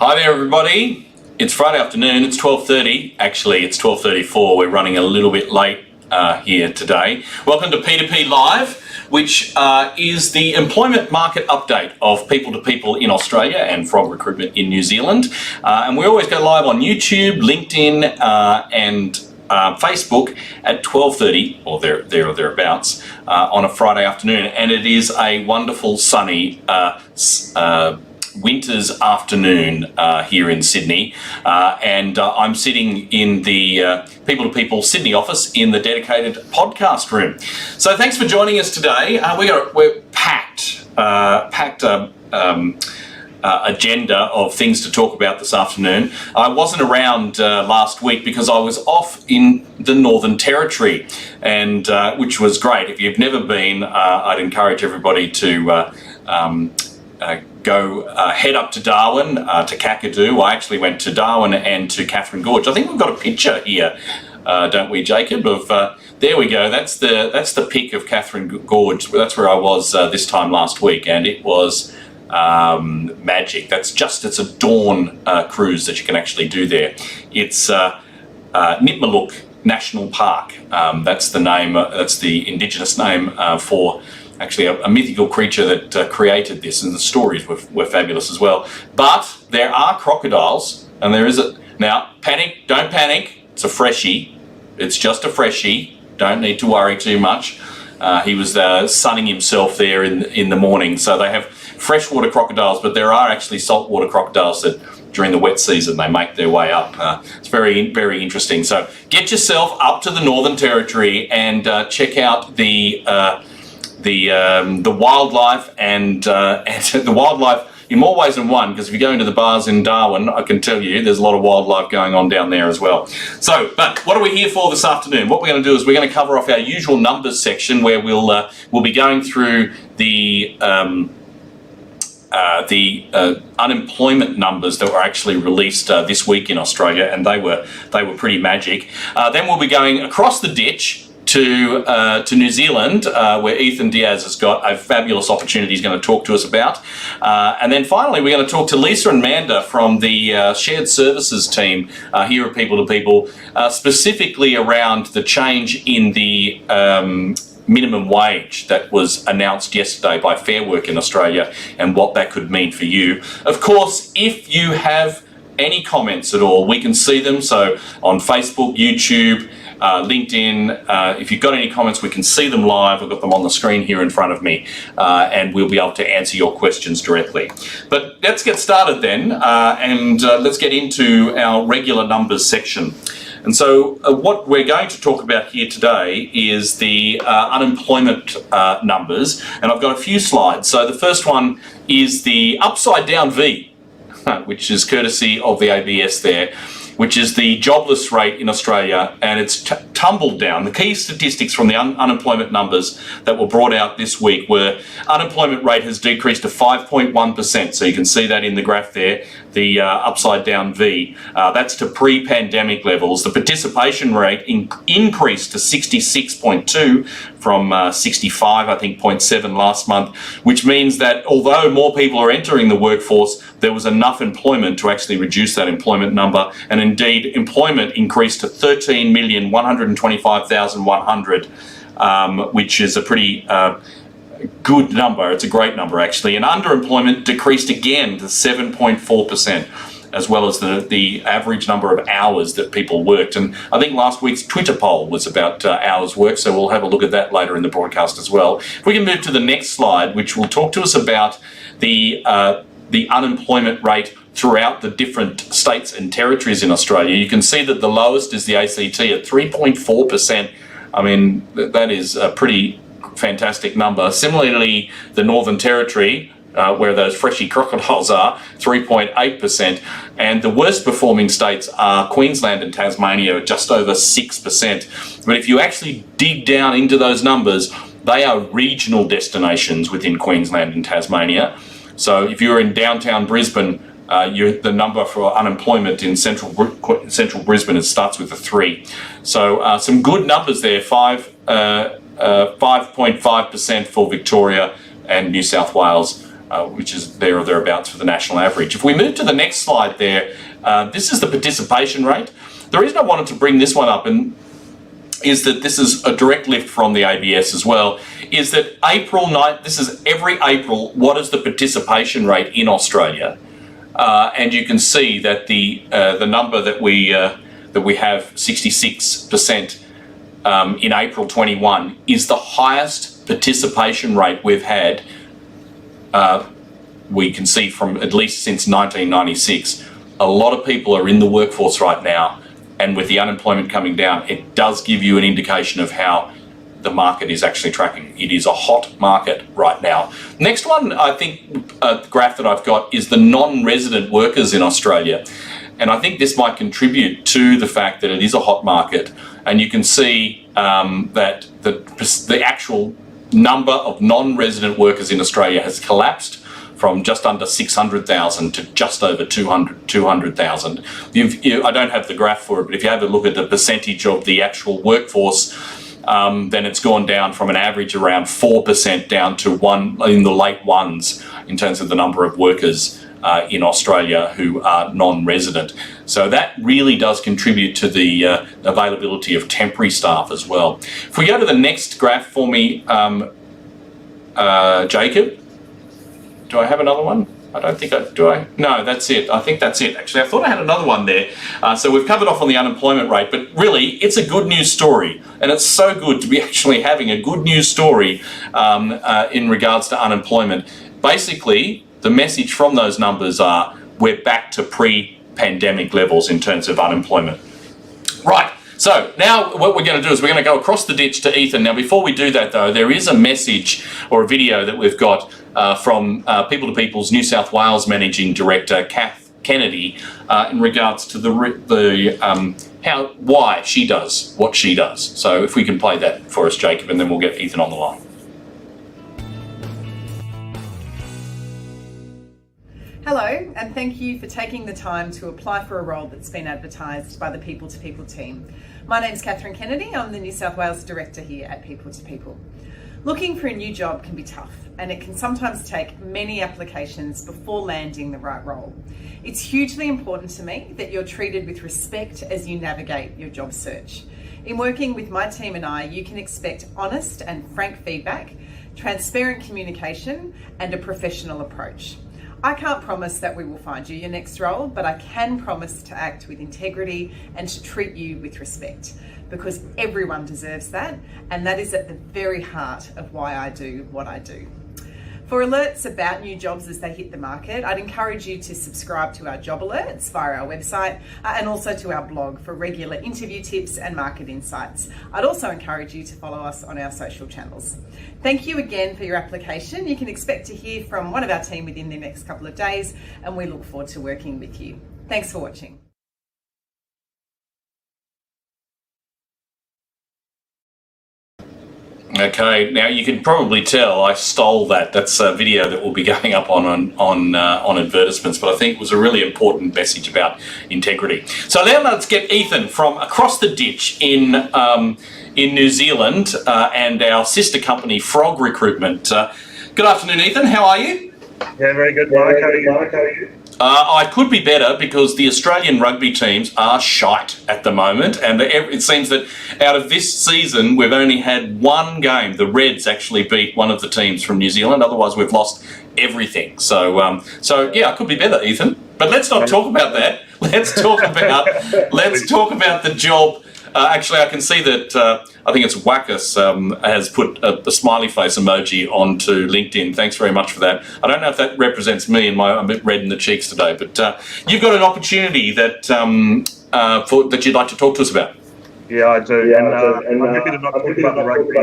Hi there, everybody. It's Friday afternoon. It's 12:30. Actually, it's 12:34. We're running a little bit late here today. Welcome to P2P Live, which is the employment market update of people to people in Australia and frog recruitment in New Zealand. And we always go live on YouTube, LinkedIn, and Facebook at 12:30 or there or thereabouts on a Friday afternoon. And it is a wonderful sunny winter's afternoon here in Sydney, and I'm sitting in the People to People Sydney office in the dedicated podcast room. So thanks for joining us today. We're packed agenda of things to talk about this afternoon. I wasn't around last week because I was off in the Northern Territory, and which was great. If you've never been, I'd encourage everybody to go head up to Darwin, to Kakadu. I actually went to Darwin and to Catherine Gorge. I think we've got a picture here, don't we, Jacob? Of there we go. That's the peak of Catherine Gorge. That's where I was this time last week, and it was magic. It's a dawn cruise that you can actually do there. It's Nipmaluk National Park. That's the name. That's the indigenous name for actually a mythical creature that created this, and the stories were fabulous as well. But there are crocodiles, and there is now don't panic, it's a freshie, it's just a freshie, don't need to worry too much. He was sunning himself there in the morning, so they have freshwater crocodiles, but there are actually saltwater crocodiles that during the wet season they make their way up. It's very, very interesting. So get yourself up to the Northern Territory and check out the wildlife and the wildlife in more ways than one, because if you go into the bars in Darwin, I can tell you there's a lot of wildlife going on down there as well. So, but what are we here for this afternoon? What we're going to do is we're going to cover off our usual numbers section, where we'll be going through the unemployment numbers that were actually released this week in Australia, and they were pretty magic. Then we'll be going across the ditch to New Zealand, where Ethan Diaz has got a fabulous opportunity he's going to talk to us about. And then finally, we're going to talk to Lisa and Manda from the shared services team here at People to People, specifically around the change in the minimum wage that was announced yesterday by Fair Work in Australia and what that could mean for you. Of course, if you have any comments at all, we can see them. So on Facebook, YouTube, LinkedIn, if you've got any comments, we can see them live. I've got them on the screen here in front of me, and we'll be able to answer your questions directly. But let's get started then, and let's get into our regular numbers section. And so what we're going to talk about here today is the unemployment numbers, and I've got a few slides. So the first one is the upside down V, which is courtesy of the ABS there, which is the jobless rate in Australia, and it's tumbled down. The key statistics from the unemployment numbers that were brought out this week were unemployment rate has decreased to 5.1%. So you can see that in the graph there, the upside down V. That's to pre-pandemic levels. The participation rate increased to 66.2 from 65, I think, 0.7 last month, which means that although more people are entering the workforce, there was enough employment to actually reduce that employment number. And indeed, employment increased to 13,125,100, which is a pretty good number. It's a great number, actually. And underemployment decreased again to 7.4%, as well as the average number of hours that people worked. And I think last week's Twitter poll was about hours worked, so we'll have a look at that later in the broadcast as well. If we can move to the next slide, which will talk to us about the unemployment rate throughout the different states and territories in Australia. You can see that the lowest is the ACT at 3.4%. I mean, that is a pretty fantastic number. Similarly, the Northern Territory, where those freshy crocodiles are, 3.8%. And the worst performing states are Queensland and Tasmania, just over 6%. But if you actually dig down into those numbers, they are regional destinations within Queensland and Tasmania. So if you're in downtown Brisbane, the number for unemployment in central Brisbane, it starts with a 3. So some good numbers there, 5.5% for Victoria and New South Wales, which is there or thereabouts for the national average. If we move to the next slide there, this is the participation rate. The reason I wanted to bring this one up is that this is a direct lift from the ABS as well, is that April 9th, this is every April, what is the participation rate in Australia? And you can see that the number that we have, 66%, in April 21, is the highest participation rate we've had, we can see from at least since 1996. A lot of people are in the workforce right now, and with the unemployment coming down, it does give you an indication of how the market is actually tracking. It is a hot market right now. Next one, I think, graph that I've got is the non-resident workers in Australia. And I think this might contribute to the fact that it is a hot market. And you can see that the actual number of non-resident workers in Australia has collapsed from just under 600,000 to just over 200,000. I don't have the graph for it, but if you have a look at the percentage of the actual workforce, then it's gone down from an average around 4% down to in the late ones in terms of the number of workers in Australia who are non-resident. So that really does contribute to the availability of temporary staff as well. If we go to the next graph for me, Jacob, do I have another one? I don't think do I? No, that's it. I think that's it. Actually, I thought I had another one there. So we've covered off on the unemployment rate, but really, it's a good news story. And it's so good to be actually having a good news story in regards to unemployment. Basically, the message from those numbers are we're back to pre-pandemic levels in terms of unemployment. Right. So now what we're going to do is we're going to go across the ditch to Ethan. Now, before we do that, though, there is a message or a video that we've got from P2People's New South Wales Managing Director, Kath Kennedy, in regards to why she does what she does. So if we can play that for us, Jacob, and then we'll get Ethan on the line. Hello, and thank you for taking the time to apply for a role that's been advertised by the People2People team. My name's Catherine Kennedy. I'm the New South Wales Director here at People2People. Looking for a new job can be tough, and it can sometimes take many applications before landing the right role. It's hugely important to me that you're treated with respect as you navigate your job search. In working with my team and I, you can expect honest and frank feedback, transparent communication, and a professional approach. I can't promise that we will find you your next role, but I can promise to act with integrity and to treat you with respect, because everyone deserves that, and that is at the very heart of why I do what I do. For alerts about new jobs as they hit the market, I'd encourage you to subscribe to our job alerts via our website and also to our blog for regular interview tips and market insights. I'd also encourage you to follow us on our social channels. Thank you again for your application. You can expect to hear from one of our team within the next couple of days, and we look forward to working with you. Thanks for watching. Okay, now you can probably tell I stole that. That's a video that will be going up on advertisements, but I think it was a really important message about integrity. So now let's get Ethan from across the ditch in New Zealand and our sister company Frog Recruitment. Good afternoon, Ethan. How are you? Yeah, very good, Mark. How are you? I could be better because the Australian rugby teams are shite at the moment, and it seems that out of this season we've only had one game. The Reds actually beat one of the teams from New Zealand. Otherwise, we've lost everything. So yeah, I could be better, Ethan. But let's not talk about that. Let's talk about the job. Actually, I can see that I think it's Wackus has put a smiley face emoji onto LinkedIn. Thanks very much for that. I don't know if that represents me, and I'm a bit red in the cheeks today, but you've got an opportunity that that you'd like to talk to us about. Yeah, I do. Yeah, and I'm happy to not talk about the rugby.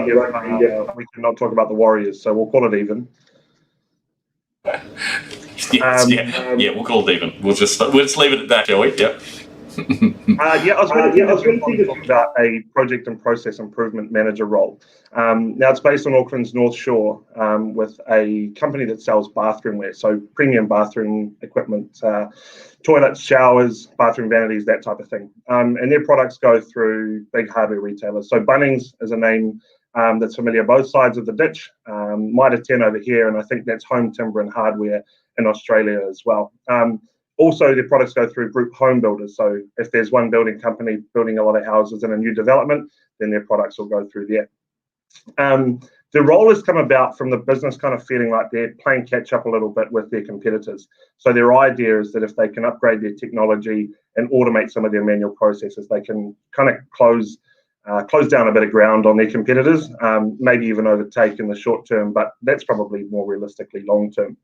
We cannot talk about the Warriors, so we'll call it even. Yeah, we'll call it even. We'll just leave it at that, shall we? Yep. I was really keen to talk about a project and process improvement manager role. Now it's based on Auckland's North Shore with a company that sells bathroomware, so premium bathroom equipment, toilets, showers, bathroom vanities, that type of thing. And their products go through big hardware retailers. So Bunnings is a name that's familiar both sides of the ditch. Mitre 10 over here, and I think that's Home Timber and Hardware in Australia as well. Also, their products go through group home builders. So if there's one building company building a lot of houses in a new development, then their products will go through there. The role has come about from the business kind of feeling like they're playing catch up a little bit with their competitors. So their idea is that if they can upgrade their technology and automate some of their manual processes, they can kind of close down a bit of ground on their competitors, maybe even overtake in the short term, but that's probably more realistically long term.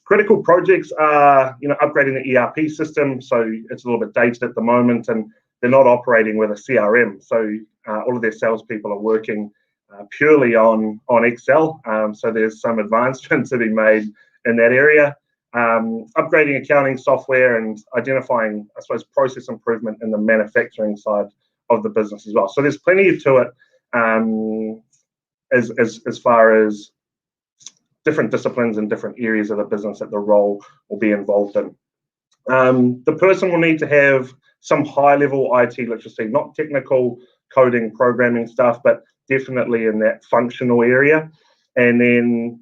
Critical projects are, upgrading the ERP system, so it's a little bit dated at the moment, and they're not operating with a CRM. So all of their salespeople are working purely on Excel. So there's some advancement to be made in that area. Upgrading accounting software and identifying, I suppose, process improvement in the manufacturing side of the business as well. So there's plenty to it as far as different disciplines and different areas of the business that the role will be involved in. The person will need to have some high-level IT literacy, not technical coding, programming stuff, but definitely in that functional area. And then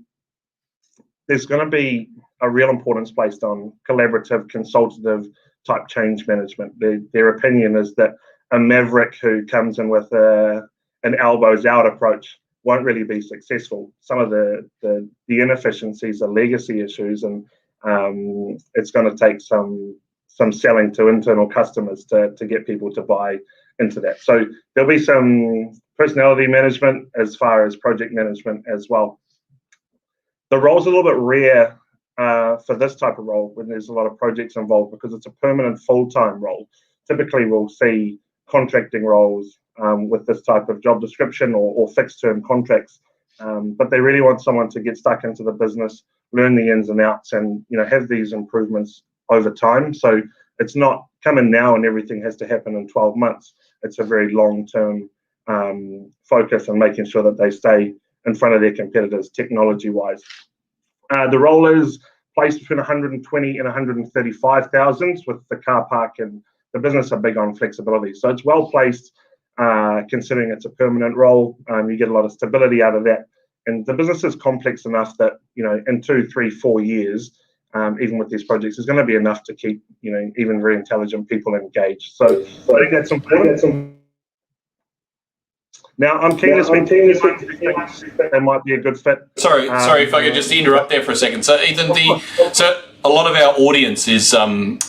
there's going to be a real importance placed on collaborative, consultative type change management. Their opinion is that a maverick who comes in with an elbows out approach won't really be successful. Some of the inefficiencies are legacy issues, and it's going to take some selling to internal customers to get people to buy into that. So there'll be some personality management as far as project management as well. The role's a little bit rare for this type of role when there's a lot of projects involved, because it's a permanent full-time role. Typically we'll see contracting roles with this type of job description or fixed-term contracts, but they really want someone to get stuck into the business, learn the ins and outs, and have these improvements over time. So it's not come in now and everything has to happen in 12 months. It's a very long-term focus on making sure that they stay in front of their competitors technology-wise. The role is placed between 120 and 135,000, with the car park and the business are big on flexibility. So it's well placed, considering it's a permanent role. You get a lot of stability out of that. And the business is complex enough that, in 2, 3, 4 years, even with these projects, is going to be enough to keep, even very intelligent people engaged. So I think that's important. Now, I'm keen to speak to anyone who thinks they might be a good fit. Sorry if I could just interrupt there for a second. So, Ethan, a lot of our audience is in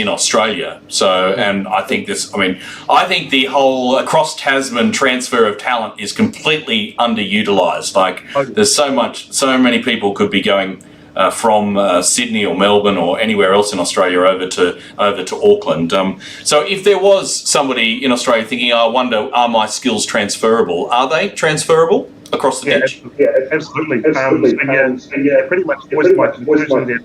Australia. So, and I think I think the whole across Tasman transfer of talent is completely underutilized. Like, there's so many people could be going from Sydney or Melbourne or anywhere else in Australia over to Auckland. So if there was somebody in Australia thinking, I wonder, are my skills transferable? Are they transferable across the ditch? Yeah, absolutely. Pretty much voiced my conclusion there.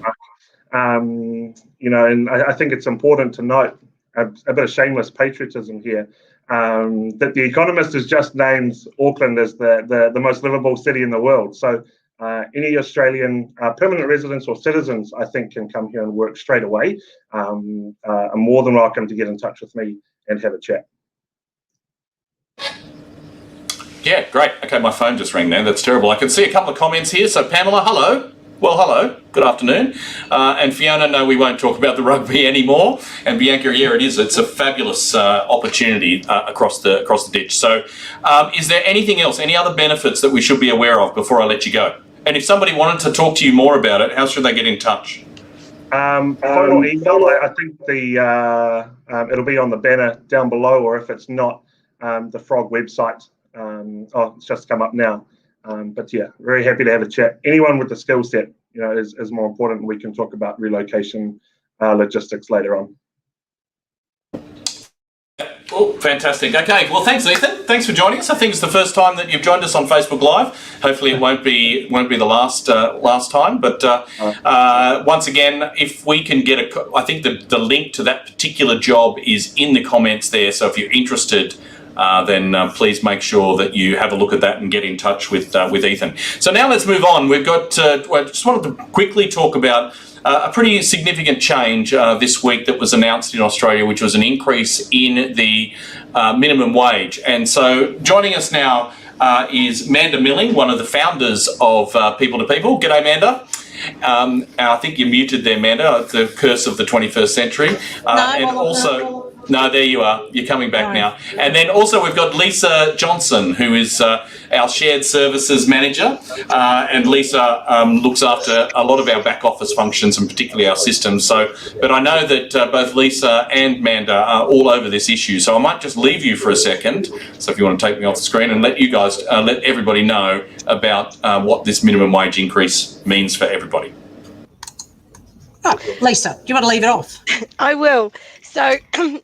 And I think it's important to note a bit of shameless patriotism here. That The Economist has just named Auckland as the most livable city in the world. So any Australian permanent residents or citizens, I think, can come here and work straight away. Are more than welcome to get in touch with me and have a chat. Yeah, great. Okay, my phone just rang there. That's terrible. I can see a couple of comments here. So Pamela, hello. Well, hello. Good afternoon. And Fiona, no, we won't talk about the rugby anymore. And Bianca, here it is. It's a fabulous opportunity across the ditch. So is there anything else, any other benefits that we should be aware of before I let you go? And if somebody wanted to talk to you more about it, how should they get in touch? Phone or email. I think it'll be on the banner down below, or if it's not, the Frog website. It's just come up now. But yeah, very happy to have a chat. Anyone with the skill set, is more important. We can talk about relocation logistics later on. Oh, fantastic. Okay, well, thanks, Ethan. Thanks for joining us. I think it's the first time that you've joined us on Facebook Live. Hopefully, it won't be the last time. But once again, if we can get I think the link to that particular job is in the comments there. So if you're interested then please make sure that you have a look at that and get in touch with Ethan. So now let's move on. We've got, I just wanted to quickly talk about a pretty significant change this week that was announced in Australia, which was an increase in the minimum wage. And so joining us now is Manda Milling, one of the founders of People to People. G'day, Manda. I think you're muted there, Manda, the curse of the 21st century. No, there you are. You're coming back now. And then also we've got Lisa Johnson, who is our shared services manager. And Lisa looks after a lot of our back office functions and particularly our systems. But I know that both Lisa and Manda are all over this issue. So I might just leave you for a second. So if you want to take me off the screen and let you guys, let everybody know about what this minimum wage increase means for everybody. Oh, Lisa, do you want to leave it off? I will. So,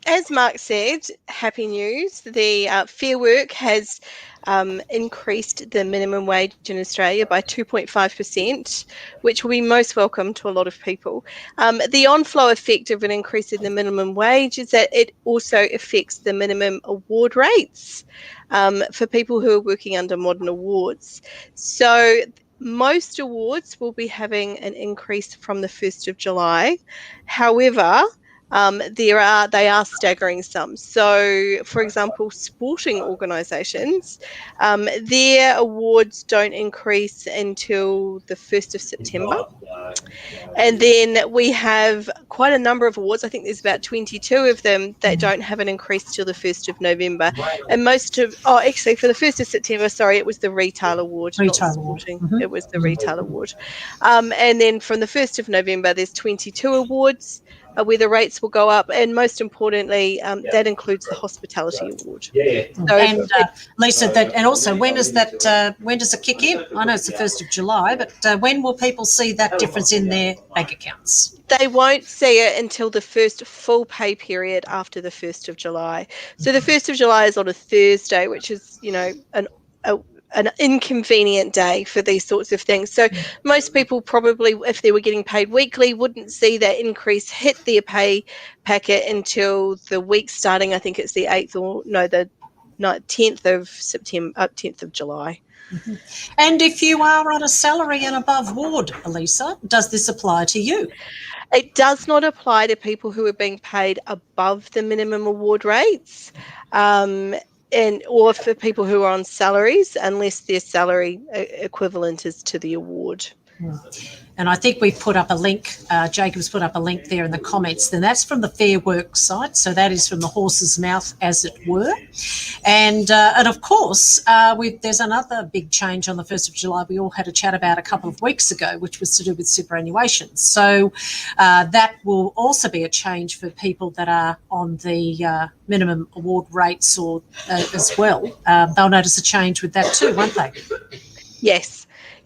as Mark said, happy news. The Fair Work has increased the minimum wage in Australia by 2.5%, which will be most welcome to a lot of people. The on-flow effect of an increase in the minimum wage is that it also affects the minimum award rates for people who are working under modern awards. So, most awards will be having an increase from the 1st of July. However, they are staggering some. So, for example, sporting organisations, their awards don't increase until the 1st of September. And then we have quite a number of awards. I think there's about 22 of them that don't have an increase till the 1st of November. And for the 1st of September, sorry, it was the Retail Award, not sporting. Mm-hmm. It was the Retail Award. And then from the 1st of November, there's 22 awards where the rates will go up, and most importantly, that includes the Hospitality Award. So, and Lisa, and also when does it kick in? I know it's the 1st of July, but when will people see that difference in their bank accounts? They won't see it until the first full pay period after the 1st of July. So the 1st of July is on a Thursday, which is, an inconvenient day for these sorts of things. So most people probably, if they were getting paid weekly, wouldn't see that increase hit their pay packet until the week starting, I think it's the 10th of September, 10th of July. Mm-hmm. And if you are on a salary and above ward, Elisa, does this apply to you? It does not apply to people who are being paid above the minimum award rates. Or for people who are on salaries, unless their salary equivalent is to the award. And I think we've put up a link, Jacob's put up a link there in the comments, then that's from the Fair Work site, so that is from the horse's mouth, as it were. And of course, there's another big change on the 1st of July we all had a chat about a couple of weeks ago, which was to do with superannuation. So that will also be a change for people that are on the minimum award rates or as well. They'll notice a change with that too, won't they?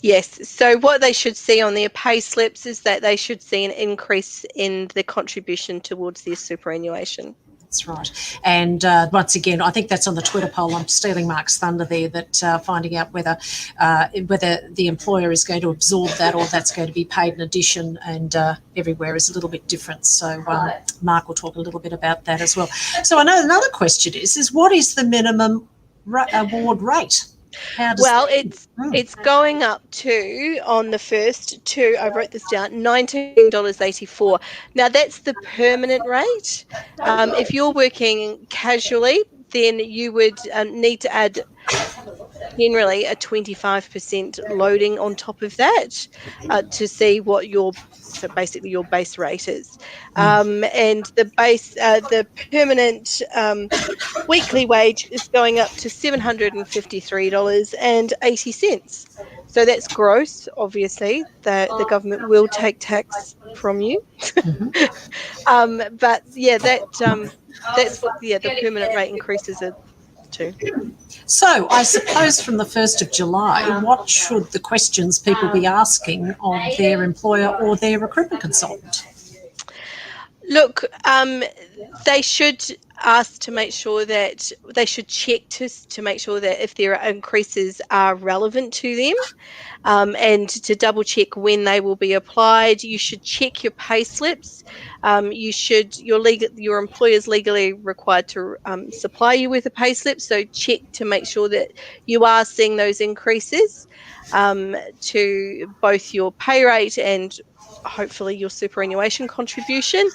Yes. So what they should see on their pay slips is that they should see an increase in the contribution towards their superannuation. That's right. And once again, I think that's on the Twitter poll. I'm stealing Mark's thunder there, that finding out whether the employer is going to absorb that or that's going to be paid in addition, and everywhere is a little bit different. So Mark will talk a little bit about that as well. So I know another question is what is the minimum award rate? It's going up to, on the 1st to, I wrote this down, $19.84. Now that's the permanent rate. If you're working casually, then you would need to add generally a 25% loading on top of that to see what your base rate is. And the permanent weekly wage is going up to $753.80. So that's gross, obviously. The government will take tax from you. But yeah, that's what the permanent rate increases are to. So I suppose from the 1st of July, what should the questions people be asking of their employer or their recruitment consultant? Look, they should asked to make sure that they should check to make sure that if their increases are relevant to them, and to double check when they will be applied. You should check your pay slips. Your employer is legally required to supply you with a pay slip, so check to make sure that you are seeing those increases to both your pay rate and hopefully your superannuation contribution.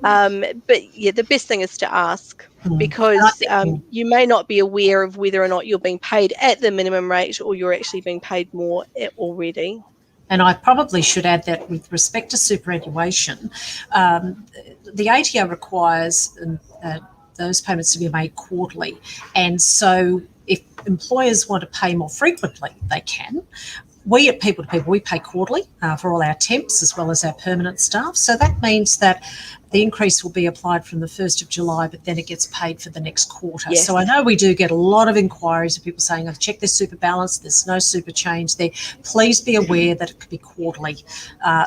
But yeah, the best thing is to ask, because you may not be aware of whether or not you're being paid at the minimum rate or you're actually being paid more already. And I probably should add that with respect to superannuation, the ATO requires those payments to be made quarterly. And so if employers want to pay more frequently, they can. We at People to People, we pay quarterly for all our temps as well as our permanent staff. So that means that the increase will be applied from the 1st of July, but then it gets paid for the next quarter. Yes. So I know we do get a lot of inquiries of people saying, I've checked their super balance, there's no super change there. Please be aware that it could be quarterly.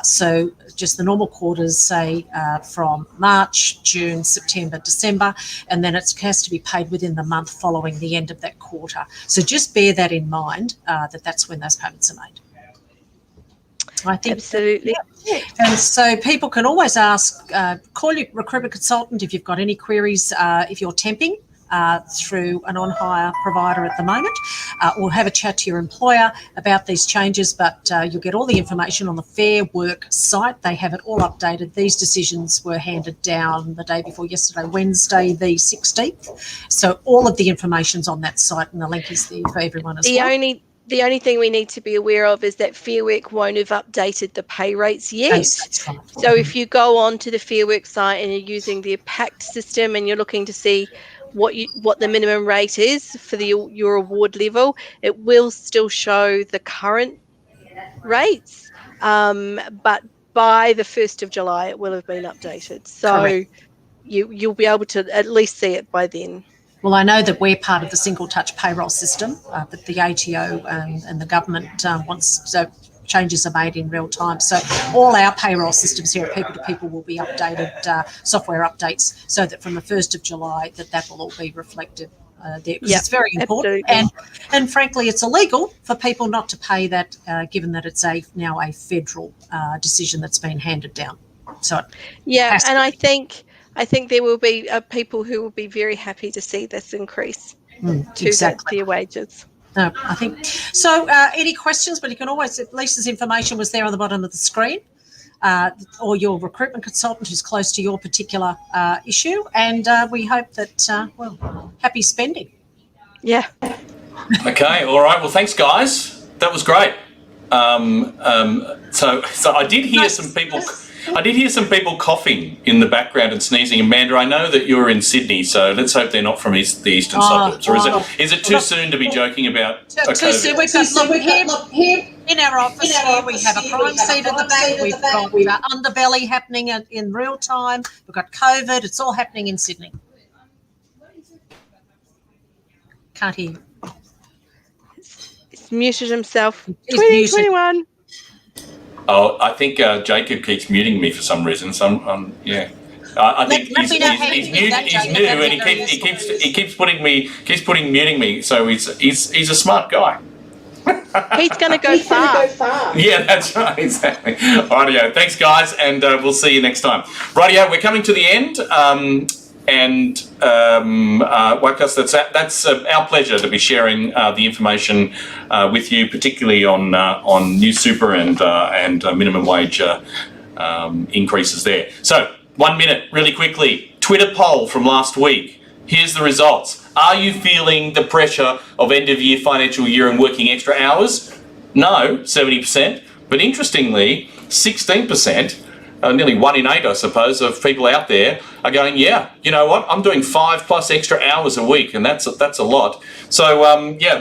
So just the normal quarters, say from March, June, September, December, and then it has to be paid within the month following the end of that quarter. So just bear that in mind, that's when those payments are made. I think absolutely. And so people can always ask, call your recruitment consultant if you've got any queries, if you're temping through an on-hire provider at the moment, or have a chat to your employer about these changes, but you'll get all the information on the Fair Work site. They have it all updated. These decisions were handed down the day before yesterday, Wednesday the 16th. So all of the information's on that site, and the link is there for everyone as well. The only thing we need to be aware of is that Fair Work won't have updated the pay rates yet. Yes, that's right. So if you go on to the Fair Work site and you're using the PACT system and you're looking to see what the minimum rate is for your award level, it will still show the current rates, but by the 1st of July it will have been updated. So you'll be able to at least see it by then. Well, I know that we're part of the single touch payroll system, that the ATO and the government wants, so changes are made in real time. So all our payroll systems here at People to People will be updated, software updates, so that from the 1st of July that will all be reflected there. Because it's very important. And frankly, it's illegal for people not to pay that, given that it's now a federal decision that's been handed down. So and I think there will be people who will be very happy to see this increase to their wages. No, I think so. Any questions? But you can always, Lisa's information was there on the bottom of the screen, or your recruitment consultant who's close to your particular issue. And we hope that, happy spending. Yeah. Okay. All right. Well, thanks, guys. That was great. So I did hear some people. I did hear some people coughing in the background and sneezing. Amanda, I know that you're in Sydney, so let's hope they're not from the eastern suburbs. Or is it too soon to be joking about too soon. We've got here in our office here. We have a crime scene at the back. We've got underbelly happening in real time. We've got COVID. It's all happening in Sydney. Can't hear you. He's muted himself. 2021. Oh, I think Jacob keeps muting me for some reason. So I think he's new, and he keeps muting me. So he's a smart guy. He's going to go far. Yeah, that's right, exactly. Rightio, thanks guys, and we'll see you next time. Rightio, we're coming to the end, Wakas, that's our pleasure to be sharing the information with you, particularly on new super and minimum wage increases there. So 1 minute, really quickly. Twitter poll from last week. Here's the results. Are you feeling the pressure of end of year financial year and working extra hours? No, 70%. But interestingly, 16%. Nearly 1 in 8, I suppose, of people out there are going, yeah, you know what, I'm doing 5+ extra hours a week, and that's a lot. So,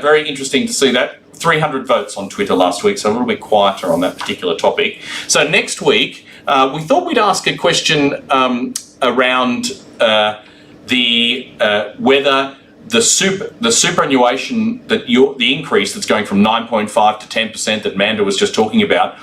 very interesting to see that. 300 votes on Twitter last week, so a little bit quieter on that particular topic. So next week, we thought we'd ask a question around whether the superannuation, the increase that's going from 9.5 to 10% that Amanda was just talking about,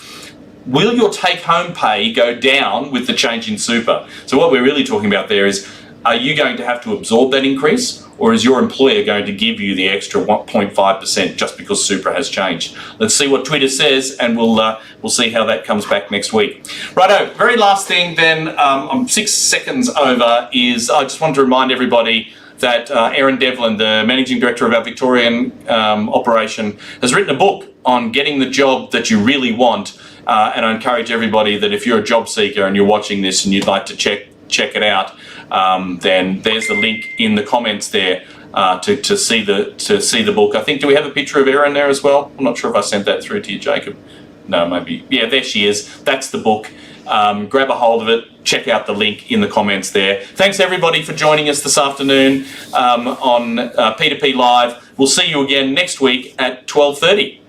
will your take-home pay go down with the change in super? So what we're really talking about there is are you going to have to absorb that increase, or is your employer going to give you the extra 1.5% just because super has changed? Let's see what Twitter says, and we'll see how that comes back next week. Righto, very last thing then, I'm 6 seconds over, is I just want to remind everybody that Erin Devlin, the Managing Director of our Victorian operation, has written a book on getting the job that you really want. And I encourage everybody that if you're a job seeker and you're watching this and you'd like to check it out, then there's the link in the comments there to see the book. I think, do we have a picture of Erin there as well? I'm not sure if I sent that through to you, Jacob. No, maybe. Yeah, there she is. That's the book. Grab a hold of it. Check out the link in the comments there. Thanks everybody for joining us this afternoon on P2P Live. We'll see you again next week at 12:30.